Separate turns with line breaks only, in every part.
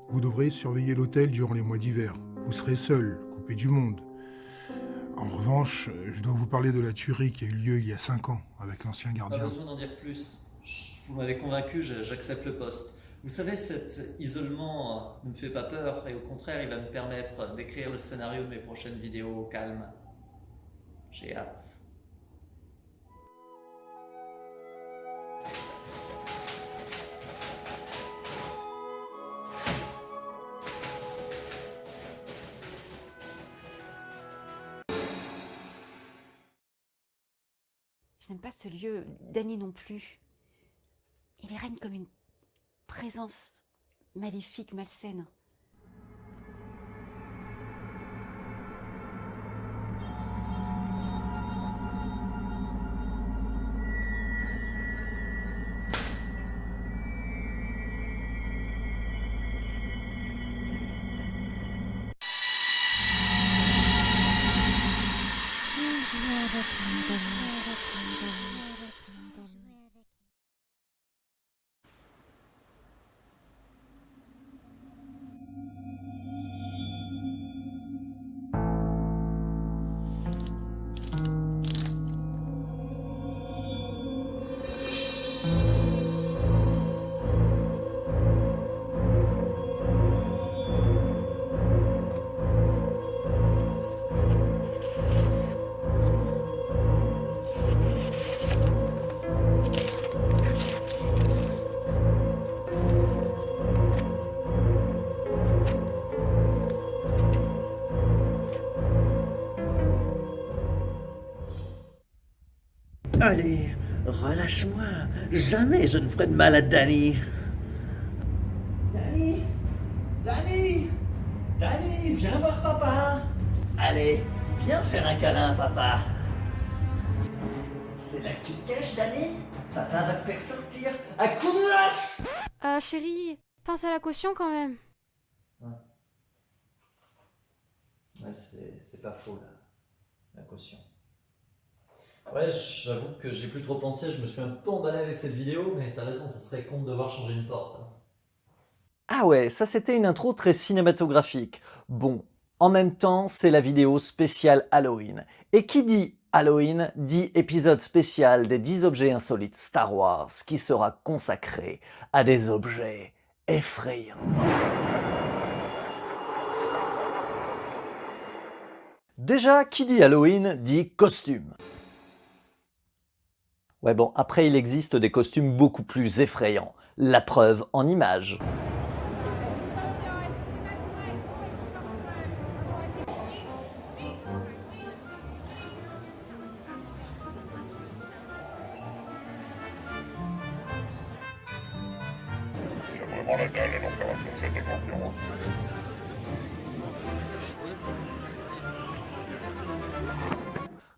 Vous devrez surveiller l'hôtel durant les mois d'hiver. Vous serez seul, coupé du monde. En revanche, je dois vous parler de la tuerie qui a eu lieu il y a 5 ans avec l'ancien
Pas
gardien.
besoin d'en dire plus. Vous m'avez convaincu, j'accepte le poste. Vous savez, cet isolement ne me fait pas peur et au contraire, il va me permettre d'écrire le scénario de mes prochaines vidéos au calme. J'ai hâte.
Je n'aime pas ce lieu, Danny non plus. Il y règne comme une présence maléfique, malsaine.
Allez, relâche-moi. Jamais je ne ferai de mal à Danny. Danny Danny Danny, viens voir papa. Allez, viens faire un câlin, papa. C'est là que tu te caches, Danny? Papa va te faire sortir à coups de hache.
Chérie, pense à la caution quand même.
Ouais, c'est pas faux, la caution. Ouais, j'avoue que j'ai plus trop pensé, je me suis un peu emballé avec cette vidéo, mais t'as raison, ça serait con de devoir changer une porte.
Ah ouais, ça c'était une intro très cinématographique. Bon, en même temps, c'est la vidéo spéciale Halloween. Et qui dit Halloween dit épisode spécial des 10 objets insolites Star Wars qui sera consacré à des objets effrayants. Déjà, qui dit Halloween dit costume. Ouais bon, après il existe des costumes beaucoup plus effrayants. La preuve en images.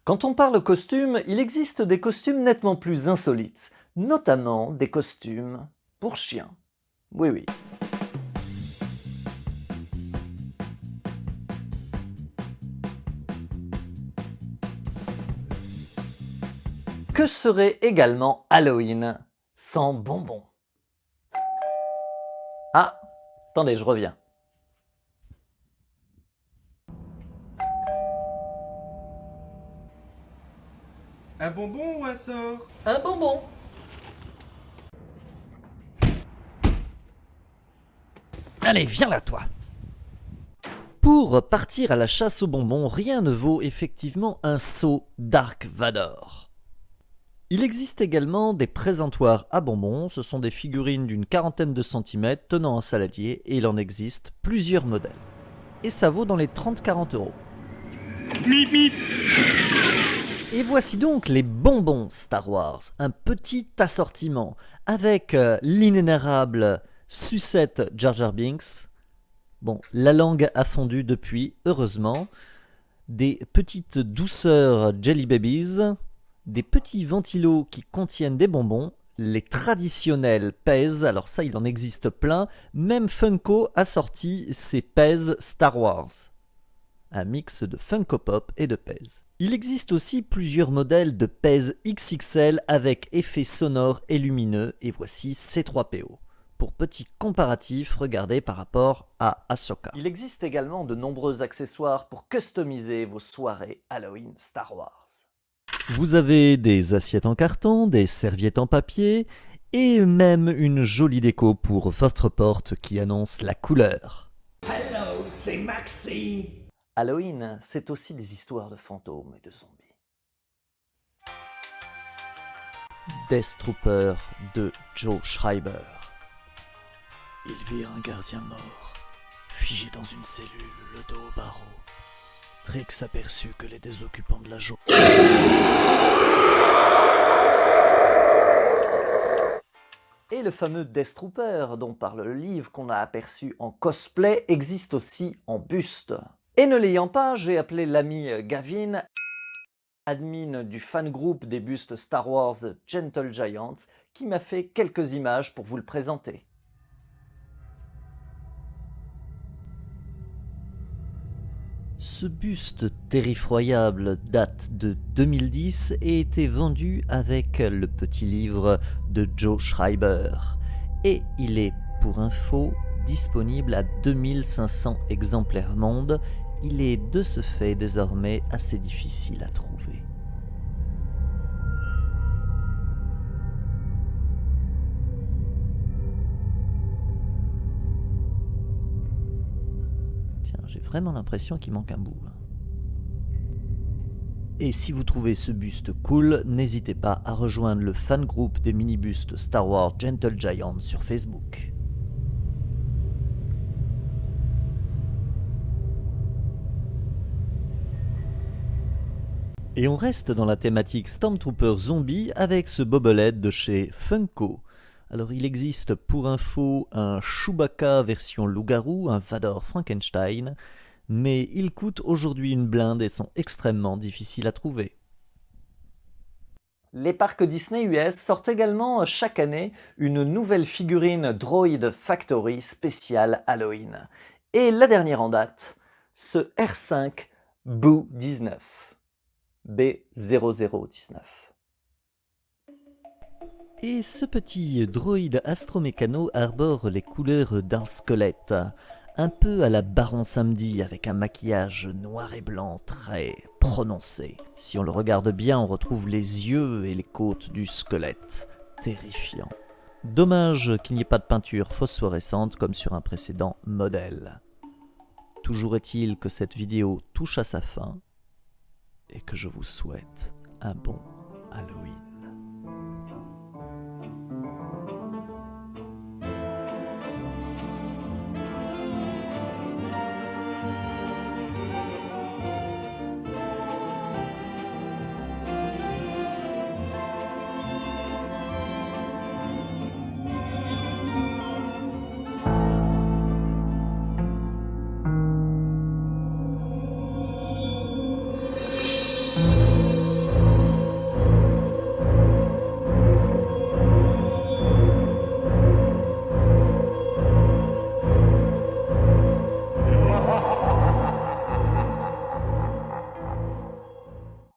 Quand on parle costume, il existe des costumes nettement plus insolites, notamment des costumes pour chiens. Oui, oui. Que serait également Halloween sans bonbons? Ah, attendez, je reviens.
Un bonbon ou un sort?
Un bonbon! Allez, viens là, toi! Pour partir à la chasse aux bonbons, rien ne vaut effectivement un seau Dark Vador. Il existe également des présentoirs à bonbons, ce sont des figurines d'une quarantaine de centimètres tenant un saladier et il en existe plusieurs modèles. Et ça vaut dans les 30-40 €.
Mip mip.
Et voici donc les bonbons Star Wars, un petit assortiment avec l'inénarrable sucette Jar Jar Binks. Bon, la langue a fondu depuis, heureusement. Des petites douceurs Jelly Babies, des petits ventilos qui contiennent des bonbons, les traditionnels Pez, alors ça il en existe plein, même Funko a sorti ses Pez Star Wars. Un mix de Funko Pop et de Pez. Il existe aussi plusieurs modèles de Pez XXL avec effets sonores et lumineux, et voici C3PO. Pour petit comparatif, regardez par rapport à Ahsoka. Il existe également de nombreux accessoires pour customiser vos soirées Halloween Star Wars. Vous avez des assiettes en carton, des serviettes en papier et même une jolie déco pour votre porte qui annonce la couleur.
Hello, c'est Maxi.
Halloween, c'est aussi des histoires de fantômes et de zombies. Death Trooper de Joe Schreiber. Ils virent un gardien mort, figé dans une cellule, le dos au barreau. Trix aperçut que les désoccupants de la jaune. Et le fameux Death Trooper dont parle le livre qu'on a aperçu en cosplay existe aussi en buste. Et ne l'ayant pas, j'ai appelé l'ami Gavin, admin du fan group des bustes Star Wars Gentle Giants, qui m'a fait quelques images pour vous le présenter. Ce buste terrifroyable date de 2010 et était vendu avec le petit livre de Joe Schreiber. Et il est, pour info, disponible à 2500 exemplaires monde. Il est de ce fait désormais assez difficile à trouver. J'ai vraiment l'impression qu'il manque un bout. Et si vous trouvez ce buste cool, n'hésitez pas à rejoindre le fan groupe des mini-bustes Star Wars Gentle Giant sur Facebook. Et on reste dans la thématique Stormtrooper Zombie avec ce bobblehead de chez Funko. Alors il existe pour info un Chewbacca version loup-garou, un Vador Frankenstein, mais ils coûtent aujourd'hui une blinde et sont extrêmement difficiles à trouver. Les parcs Disney US sortent également chaque année une nouvelle figurine Droid Factory spéciale Halloween. Et la dernière en date, ce R5 Boo 19. B0019. Et ce petit droïde astromécano arbore les couleurs d'un squelette, un peu à la Baron Samedi avec un maquillage noir et blanc très prononcé. Si on le regarde bien, on retrouve les yeux et les côtes du squelette, terrifiant. Dommage qu'il n'y ait pas de peinture phosphorescente comme sur un précédent modèle. Toujours est-il que cette vidéo touche à sa fin et que je vous souhaite un bon Halloween.